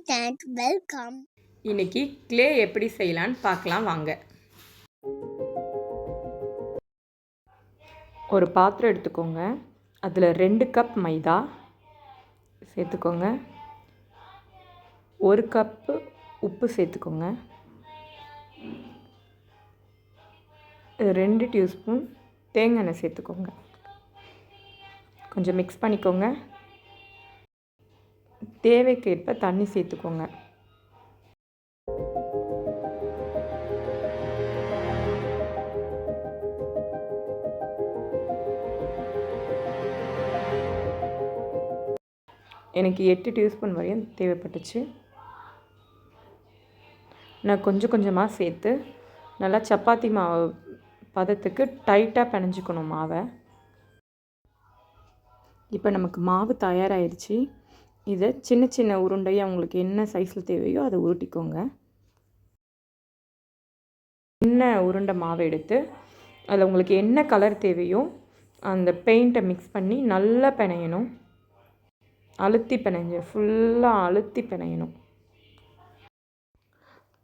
சேனலுக்கு வெல்கம். இன்னைக்கு க்ளே எப்படி செய்யலான்னு பார்க்கலாம் வாங்க. ஒரு பாத்திரம் எடுத்துக்கோங்க. அதில் 2 கப் மைதா சேர்த்துக்கோங்க. 1 கப்பு உப்பு சேர்த்துக்கோங்க. 2 டீஸ்பூன் தேங்காய் எண்ணெய் சேர்த்துக்கோங்க. கொஞ்சம் மிக்ஸ் பண்ணிக்கோங்க. தேவைக்கேற்ப தண்ணி சேர்த்துக்கோங்க. எனக்கு 8 டீஸ்பூன் வரையும் தேவைப்பட்டுச்சு. நான் கொஞ்சம் கொஞ்சமாக சேர்த்து நல்லா சப்பாத்தி மாவு பதத்துக்கு டைட்டாக பிணைஞ்சிக்கணும் மாவை. இப்போ நமக்கு மாவு தயாராகிடுச்சு. இதை சின்ன சின்ன உருண்டையாக உங்களுக்கு என்ன சைஸில் தேவையோ அதை உருட்டிக்கோங்க. சின்ன உருண்டை மாவை எடுத்து அதில் உங்களுக்கு என்ன கலர் தேவையோ அந்த பெயிண்ட்டை மிக்ஸ் பண்ணி நல்லா பிணையணும். அழுத்தி ஃபுல்லாக அழுத்தி பிணையணும்.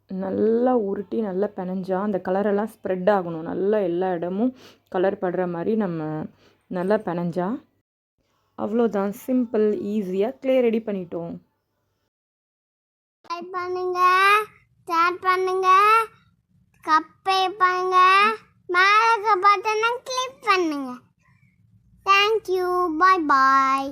நல்லா உருட்டி நல்லா பிணைஞ்சால் அந்த கலரெல்லாம் ஸ்ப்ரெட் ஆகணும். நல்லா எல்லா இடமும் கலர் படுற மாதிரி நம்ம நல்லா பிணைஞ்சா அவ்வளோதான். சிம்பிள், ஈஸியாக க்ளே ரெடி பண்ணிட்டோம். லைக் பண்ணுங்க, ஷேர் பண்ணுங்க, கப்பை பண்ணுங்க, மேலே பட்டனை கிளிக் பண்ணுங்க. தேங்க்யூ. பாய் பாய்.